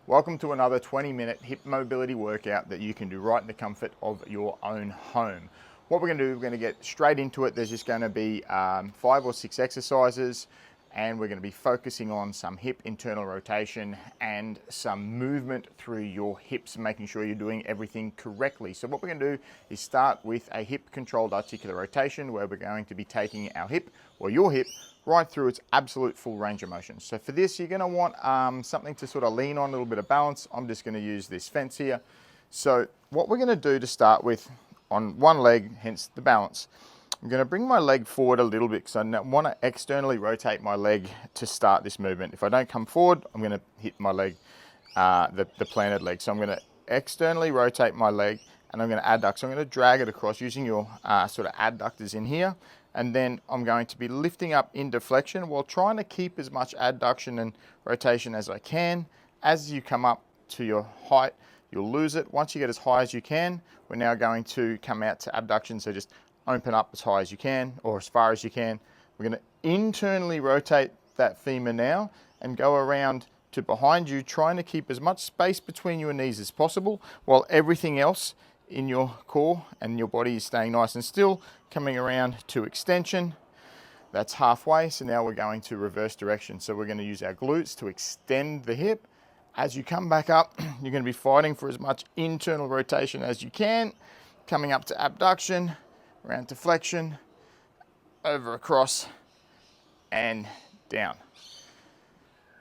Welcome to another 20-minute hip mobility workout that you can do right in the comfort of your own home. What we're going to do, we're going to get straight into it. There's just going to be 5 or 6 exercises, and we're going to be focusing on some hip internal rotation and some movement through your hips, making sure you're doing everything correctly. So what we're going to do is start with a hip controlled articular rotation, where we're going to be taking our hip or your hip right through its absolute full range of motion. So for this, you're going to want something to sort of lean on, a little bit of balance. I'm just going to use this fence here. So what we're going to do to start with, on one leg, hence the balance, I'm going to bring my leg forward a little bit because I want to externally rotate my leg to start this movement. If I don't come forward, I'm going to hit my leg, the planted leg. So I'm going to externally rotate my leg, and I'm going to adduct. So I'm going to drag it across using your sort of adductors in here. And then I'm going to be lifting up into flexion while trying to keep as much adduction and rotation as I can. As you come up to your height, you'll lose it. Once you get as high as you can, we're now going to come out to abduction. So just open up as high as you can, or as far as you can. We're going to internally rotate that femur now and go around to behind you, trying to keep as much space between your knees as possible while everything else in your core and your body is staying nice and still. Coming around to extension, that's halfway. So now we're going to reverse direction. So we're going to use our glutes to extend the hip. As you come back up, you're going to be fighting for as much internal rotation as you can. Coming up to abduction, around to flexion, over across and down.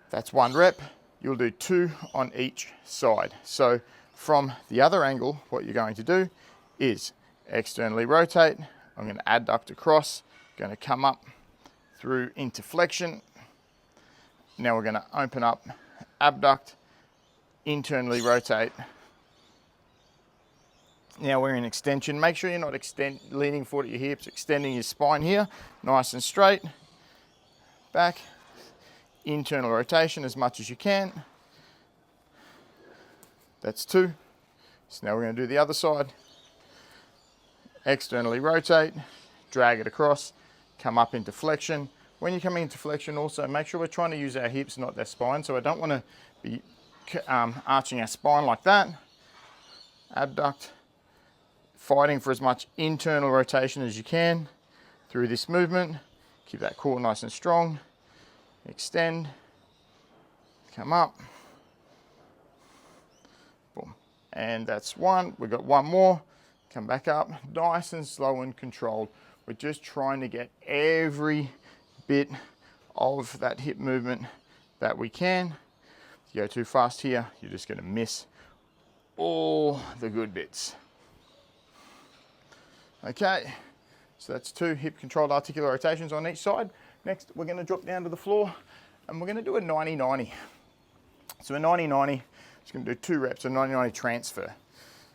That's 1 rep. You'll do 2 on each side. So from the other angle, what you're going to do is externally rotate. I'm going to adduct across, going to come up through into flexion. Now we're going to open up, abduct, internally rotate. Now we're in extension. Make sure you're not leaning forward at your hips, extending your spine here, nice and straight. Back, internal rotation as much as you can. That's 2. So now we're going to do the other side. Externally rotate, drag it across, come up into flexion. When you're coming into flexion, also make sure we're trying to use our hips, not their spine. So I don't want to be arching our spine like that. Abduct, fighting for as much internal rotation as you can through this movement. Keep that core nice and strong. Extend, come up. Boom. And that's 1. We've got 1 more. Come back up, nice and slow and controlled. We're just trying to get every bit of that hip movement that we can. If you go too fast here, you're just going to miss all the good bits. Okay, so that's 2 hip controlled articular rotations on each side. Next, we're going to drop down to the floor and we're going to do a 90-90. So a 90-90, just going to do 2 reps, a 90-90 transfer.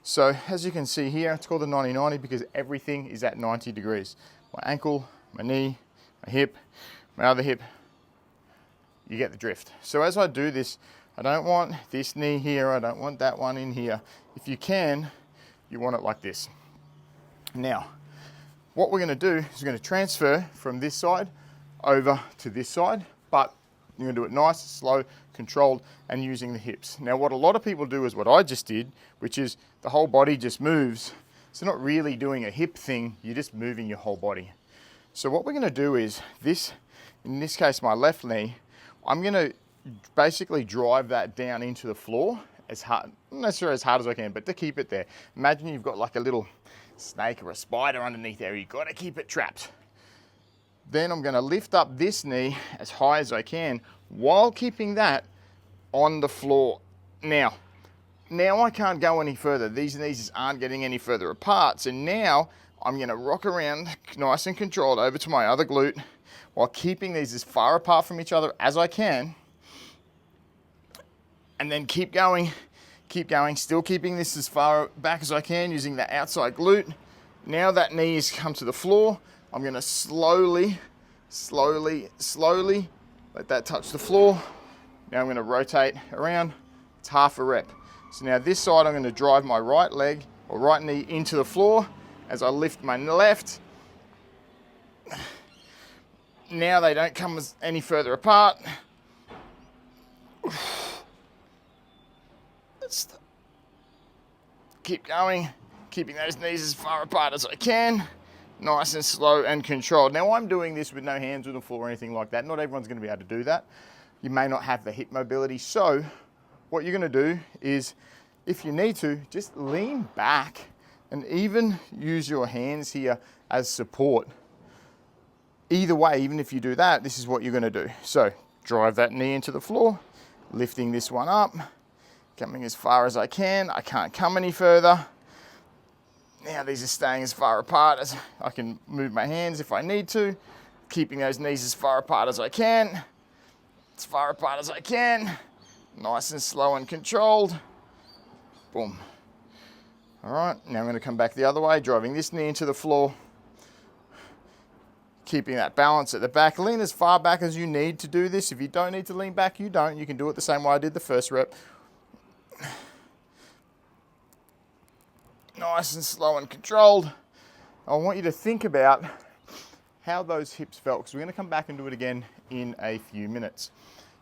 So as you can see here, it's called a 90-90 because everything is at 90 degrees. My ankle, my knee, my hip, my other hip, you get the drift. So as I do this, I don't want this knee here, I don't want that one in here. If you can, you want it like this. Now, what we're going to do is we're going to transfer from this side over to this side, but you're going to do it nice, slow, controlled, and using the hips. Now, what a lot of people do is what I just did, which is the whole body just moves. So not really doing a hip thing, you're just moving your whole body. So what we're going to do is this, in this case, my left knee, I'm going to basically drive that down into the floor as hard, not necessarily as hard as I can, but to keep it there. Imagine you've got like a little snake or a spider underneath there. You've got to keep it trapped. Then I'm going to lift up this knee as high as I can while keeping that on the floor. Now I can't go any further. These knees just aren't getting any further apart. So now I'm going to rock around nice and controlled over to my other glute while keeping these as far apart from each other as I can. And then keep going, still keeping this as far back as I can using the outside glute. Now that knee has come to the floor. I'm going to slowly let that touch the floor. Now I'm going to rotate around. It's half a rep. So now this side I'm going to drive my right leg or right knee into the floor as I lift my left. Now they don't come any further apart. Keep going, keeping those knees as far apart as I can. Nice and slow and controlled. Now I'm doing this with no hands on the floor or anything like that. Not everyone's going to be able to do that. You may not have the hip mobility. So what you're going to do is, if you need to, just lean back and even use your hands here as support. Either way, even if you do that, this is what you're going to do. So drive that knee into the floor, lifting this one up, coming as far as I can. I can't come any further. Now these are staying as far apart as I can move my hands if I need to, keeping those knees as far apart as I can, as far apart as I can, nice and slow and controlled. Boom. All right, now I'm going to come back the other way, driving this knee into the floor, keeping that balance at the back. Lean as far back as you need to do this. If you don't need to lean back, you don't. You can do it the same way I did the first rep. Nice and slow and controlled. I want you to think about how those hips felt, because we're going to come back and do it again in a few minutes.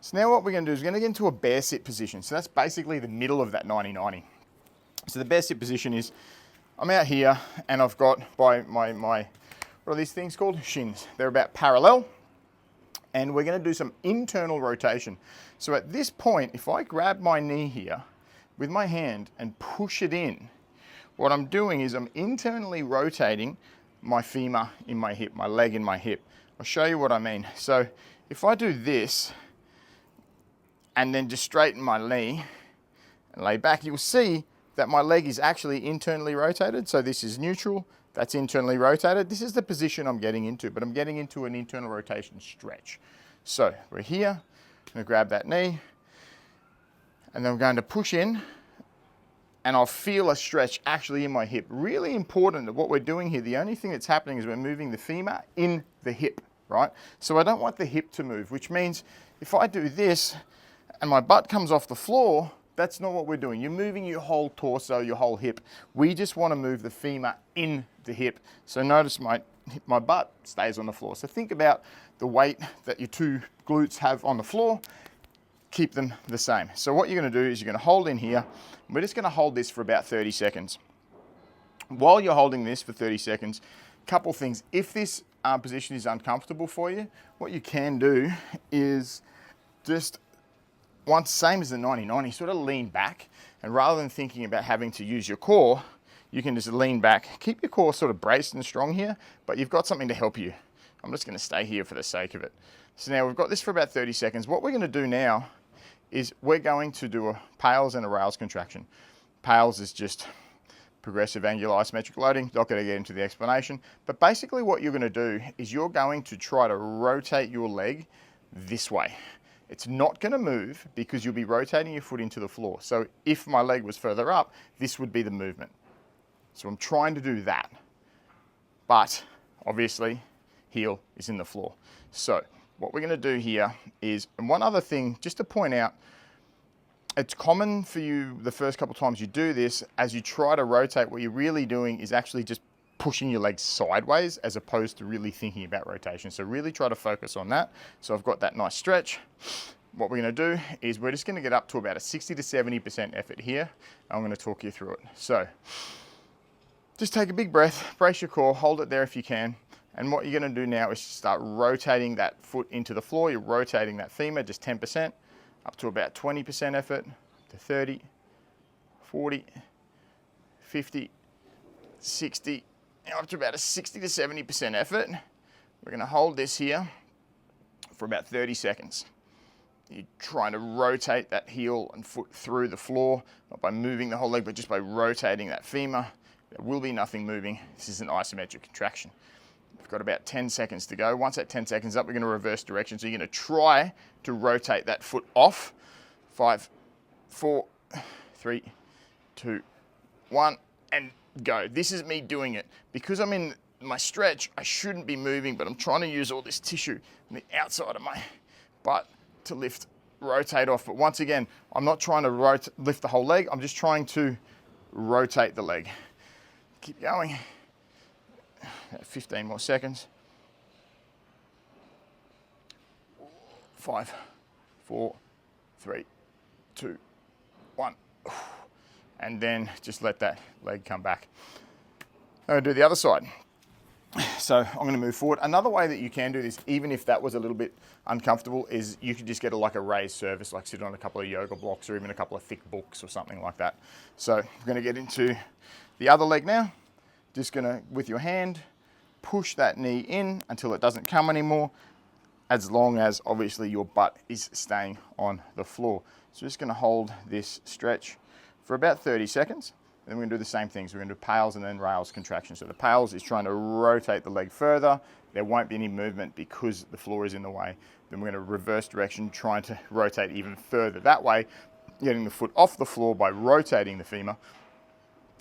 So now what we're going to do is we're going to get into a bear sit position. So that's basically the middle of that 90-90. So the bear sit position is, I'm out here and I've got my what are these things called? Shins. They're about parallel. And we're going to do some internal rotation. So at this point, if I grab my knee here with my hand and push it in, what I'm doing is I'm internally rotating my femur in my hip, my leg in my hip. I'll show you what I mean. So if I do this and then just straighten my knee and lay back, you'll see that my leg is actually internally rotated. So this is neutral, that's internally rotated. This is the position I'm getting into, but I'm getting into an internal rotation stretch. So we're here, I'm gonna grab that knee, and then I'm going to push in, and I'll feel a stretch actually in my hip. Really important that what we're doing here, the only thing that's happening is we're moving the femur in the hip, right? So I don't want the hip to move, which means if I do this and my butt comes off the floor, that's not what we're doing. You're moving your whole torso, your whole hip. We just want to move the femur in the hip. So notice my butt stays on the floor. So think about the weight that your two glutes have on the floor. Keep them the same. So what you're going to do is you're going to hold in here. We're just going to hold this for about 30 seconds. While you're holding this for 30 seconds, a couple things. If this position is uncomfortable for you, what you can do is just, once same as the 90-90, sort of lean back, and rather than thinking about having to use your core, you can just lean back. Keep your core sort of braced and strong here, but you've got something to help you. I'm just going to stay here for the sake of it. So now we've got this for about 30 seconds. What we're going to do now is we're going to do a PALS and a rails contraction. PALS is just progressive angular isometric loading. Not going to get into the explanation, but basically what you're going to do is you're going to try to rotate your leg this way. It's not going to move because you'll be rotating your foot into the floor. So if my leg was further up, this would be the movement. So I'm trying to do that, but obviously heel is in the floor. So what we're going to do here is, and one other thing just to point out, it's common for you the first couple of times you do this, as you try to rotate, what you're really doing is actually just pushing your legs sideways as opposed to really thinking about rotation. So really try to focus on that. So I've got that nice stretch. What we're going to do is we're just going to get up to about a 60 to 70% effort here. I'm going to talk you through it. So just take a big breath, brace your core, hold it there if you can. And what you're going to do now is start rotating that foot into the floor. You're rotating that femur just 10%, up to about 20% effort, to 30, 40, 50, 60, now up to about a 60 to 70% effort. We're going to hold this here for about 30 seconds. You're trying to rotate that heel and foot through the floor, not by moving the whole leg, but just by rotating that femur. There will be nothing moving. This is an isometric contraction. We've got about 10 seconds to go. Once that 10 seconds up, we're going to reverse direction. So you're going to try to rotate that foot off. 5, 4, 3, 2, 1, and go. This is me doing it. Because I'm in my stretch, I shouldn't be moving, but I'm trying to use all this tissue on the outside of my butt to lift, rotate off. But once again, I'm not trying to lift the whole leg. I'm just trying to rotate the leg. Keep going. 15 more seconds. 5, 4, 3, 2, 1. and then just let that leg come back. I'm going to do the other side. So I'm going to move forward. Another way that you can do this, even if that was a little bit uncomfortable, is you could just get like a raised surface, like sit on a couple of yoga blocks or even a couple of thick books or something like that. So I'm going to get into the other leg now. Just going to, with your hand, push that knee in until it doesn't come anymore, as long as obviously your butt is staying on the floor. So just going to hold this stretch for about 30 seconds. Then we're going to do the same things. We're going to do pales and then rails contraction. So the pales is trying to rotate the leg further. There won't be any movement because the floor is in the way. Then we're going to reverse direction, trying to rotate even further. That way, getting the foot off the floor by rotating the femur.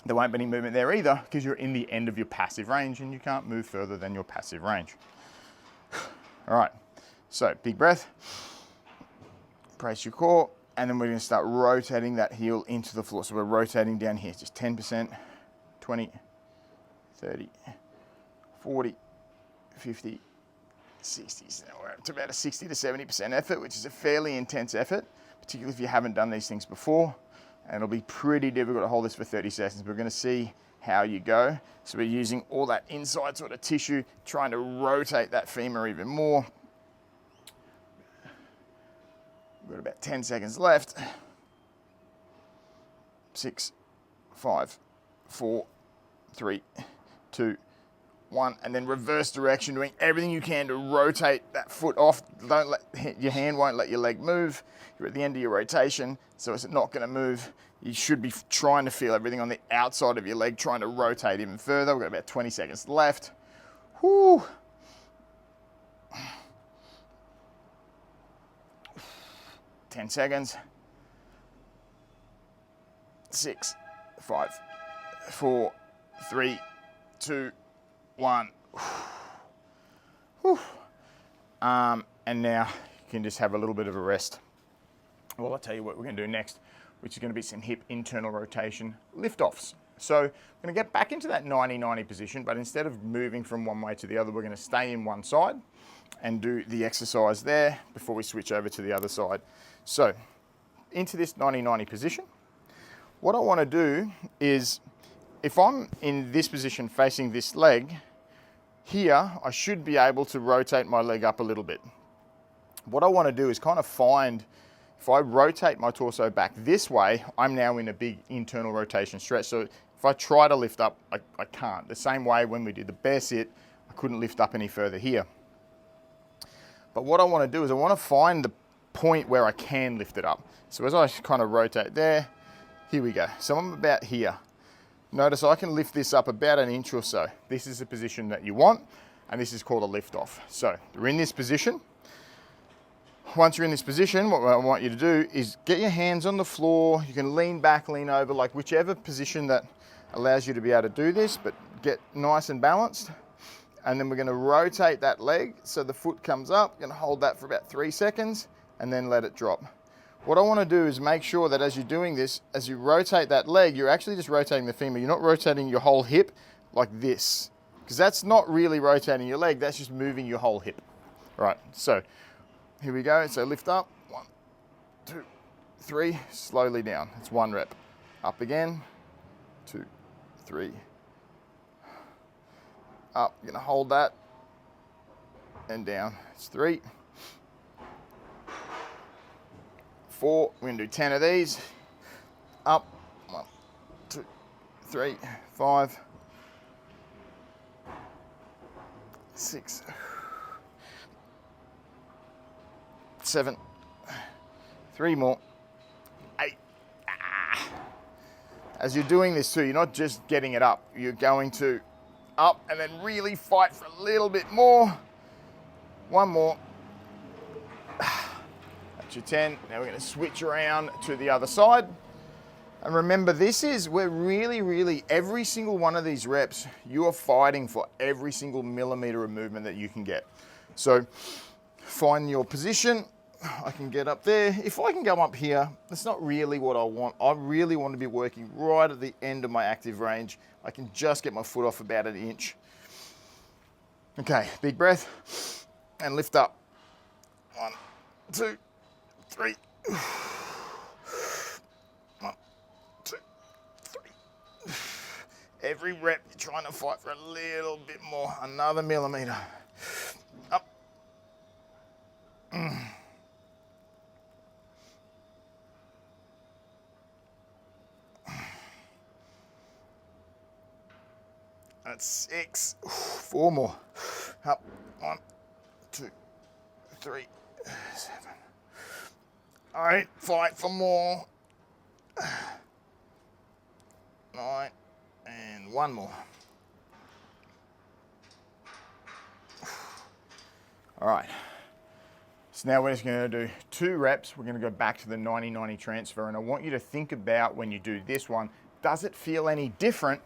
There won't be any movement there either because you're in the end of your passive range and you can't move further than your passive range. All right, so big breath, brace your core, and then we're going to start rotating that heel into the floor. So we're rotating down here, just 10%, 20, 30, 40, 50, 60. So we're up to about a 60 to 70% effort, which is a fairly intense effort, particularly if you haven't done these things before. And it'll be pretty difficult to hold this for 30 seconds. We're going to see how you go. So we're using all that inside sort of tissue, trying to rotate that femur even more. We've got about 10 seconds left. 6, 5, 4, 3, 2, 1. And then reverse direction, doing everything you can to rotate that foot off. Don't let, your hand won't let your leg move. You're at the end of your rotation, so it's not going to move. You should be trying to feel everything on the outside of your leg, trying to rotate even further. We've got about 20 seconds left. Whoo. 10 seconds. 6, 5, 4, 3, 2, 1. And now you can just have a little bit of a rest. Well, I'll tell you what we're going to do next, which is going to be some hip internal rotation lift-offs. So we're going to get back into that 90-90 position, but instead of moving from one way to the other, we're going to stay in one side and do the exercise there before we switch over to the other side. So into this 90-90 position, what I want to do is, if I'm in this position facing this leg, here I should be able to rotate my leg up a little bit. What I want to do is kind of find, if I rotate my torso back this way, I'm now in a big internal rotation stretch. So if I try to lift up, I can't. The same way when we did the bear sit, I couldn't lift up any further here. But what I want to do is I want to find the point where I can lift it up. So as I kind of rotate there, here we go. So I'm about here. Notice I can lift this up about an inch or so. This is the position that you want, and this is called a lift off. So we're in this position. Once you're in this position, what I want you to do is get your hands on the floor. You can lean back, lean over, like whichever position that allows you to be able to do this, but get nice and balanced. And then we're going to rotate that leg so the foot comes up. You're going to hold that for about 3 seconds and then let it drop. What I want to do is make sure that as you're doing this, as you rotate that leg, you're actually just rotating the femur. You're not rotating your whole hip like this, because that's not really rotating your leg. That's just moving your whole hip. All right, so here we go. So lift up, 1, 2, 3, slowly down. It's 1 rep. Up again, 2, 3. Up, you're gonna hold that, and down. It's 3, 4. We're gonna do 10 of these. Up, 1, 2, 3, 5, 6, 7, 3 more, 8. As you're doing this too, you're not just getting it up, you're going to up and then really fight for a little bit more. 1 more. That's your 10. Now we're going to switch around to the other side. And remember, we're really, every single one of these reps, you are fighting for every single millimeter of movement that you can get. So find your position. I can get up there. If I can go up here, that's not really what I want. I really want to be working right at the end of my active range. I can just get my foot off about an inch. Okay, big breath and lift up. 1, 2, 3. 1, 2, Every rep, you're trying to fight for a little bit more, another millimeter. Up. That's 6. 4 more. Up. 1, 2, 3, 7. All right, fight for more. 9, and 1 more. All right. So now we're just going to do 2 reps. We're going to go back to the 90-90 transfer, and I want you to think about when you do this one, does it feel any different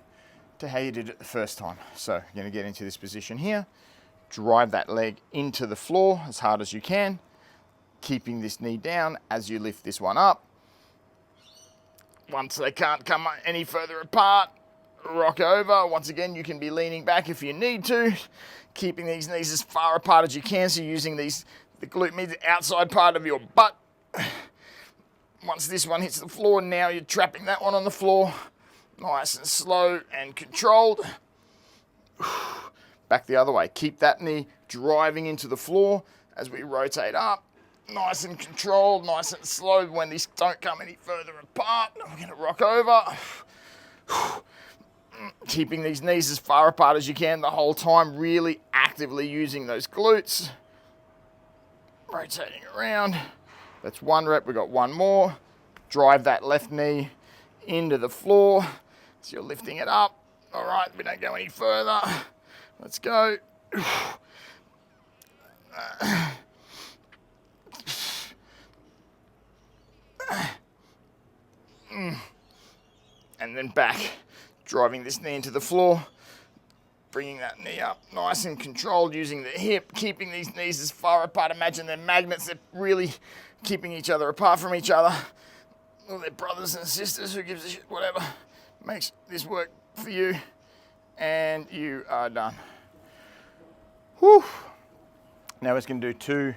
to how you did it the first time? So you're going to get into this position here, drive that leg into the floor as hard as you can, keeping this knee down as you lift this one up. Once they can't come any further apart, rock over. Once again, you can be leaning back if you need to, keeping these knees as far apart as you can, so using the glute med, the outside part of your butt. Once this one hits the floor, now you're trapping that one on the floor. Nice and slow and controlled. Back the other way. Keep that knee driving into the floor as we rotate up. Nice and controlled, nice and slow when these don't come any further apart. We're going to rock over. Keeping these knees as far apart as you can the whole time, really actively using those glutes. Rotating around. That's 1 rep, we've got 1 more. Drive that left knee into the floor. So you're lifting it up. All right, we don't go any further. Let's go. And then back, driving this knee into the floor, bringing that knee up nice and controlled, using the hip, keeping these knees as far apart. Imagine they're magnets, they're really keeping each other apart from each other. Well, they're brothers and sisters, who gives a shit, whatever. Makes this work for you, and you are done. Whew. Now we're just going to do 2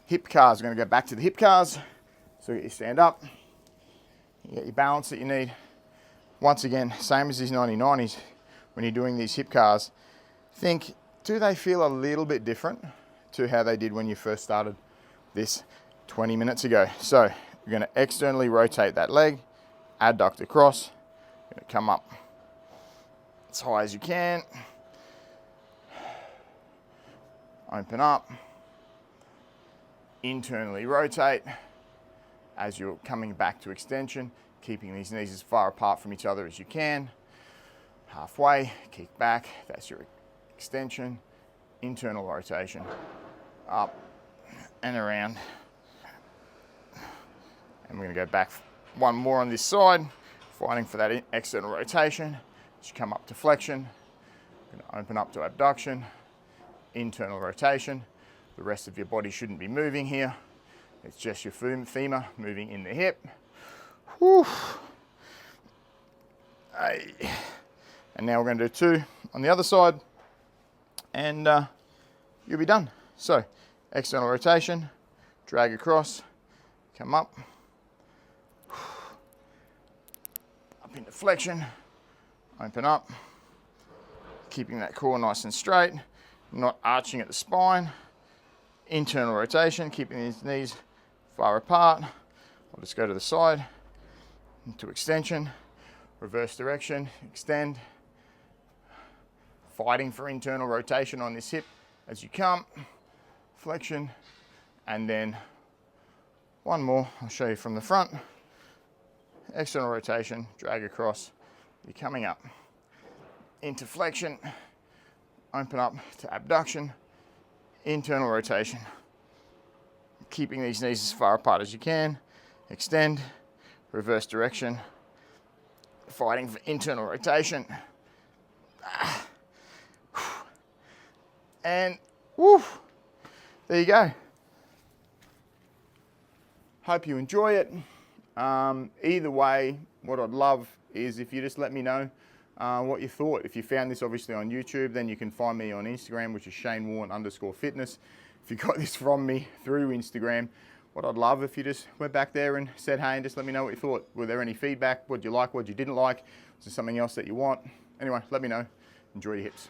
hip cars. We're going to go back to the hip cars. So you stand up, you get your balance that you need. Once again, same as these 90-90s, when you're doing these hip cars, think, do they feel a little bit different to how they did when you first started this 20 minutes ago? So you're going to externally rotate that leg, adduct across, you're going to come up as high as you can, open up, internally rotate as you're coming back to extension, keeping these knees as far apart from each other as you can. Halfway, kick back, that's your extension, internal rotation, up and around. And we're going to go back 1 more on this side, fighting for that external rotation. As you come up to flexion, you're going to open up to abduction, internal rotation. The rest of your body shouldn't be moving here. It's just your femur moving in the hip. Whew. And now we're going to do 2 on the other side, and you'll be done. So, external rotation, drag across, come up into flexion, open up, keeping that core nice and straight, not arching at the spine, internal rotation, keeping these knees far apart. I'll just go to the side, into extension, reverse direction, extend, fighting for internal rotation on this hip as you come, flexion, and then 1 more, I'll show you from the front, external rotation, drag across, you're coming up into flexion, open up to abduction, internal rotation, keeping these knees as far apart as you can, extend, reverse direction, fighting for internal rotation, and woo, there you go. Hope you enjoy it. Either way, what I'd love is if you just let me know what you thought. If you found this obviously on YouTube, then you can find me on Instagram, which is ShaneWarne_fitness. If you got this from me through Instagram, what I'd love if you just went back there and said, hey, and just let me know what you thought. Were there any feedback? What you like, what you didn't like? Was there something else that you want? Anyway, let me know. Enjoy your hips.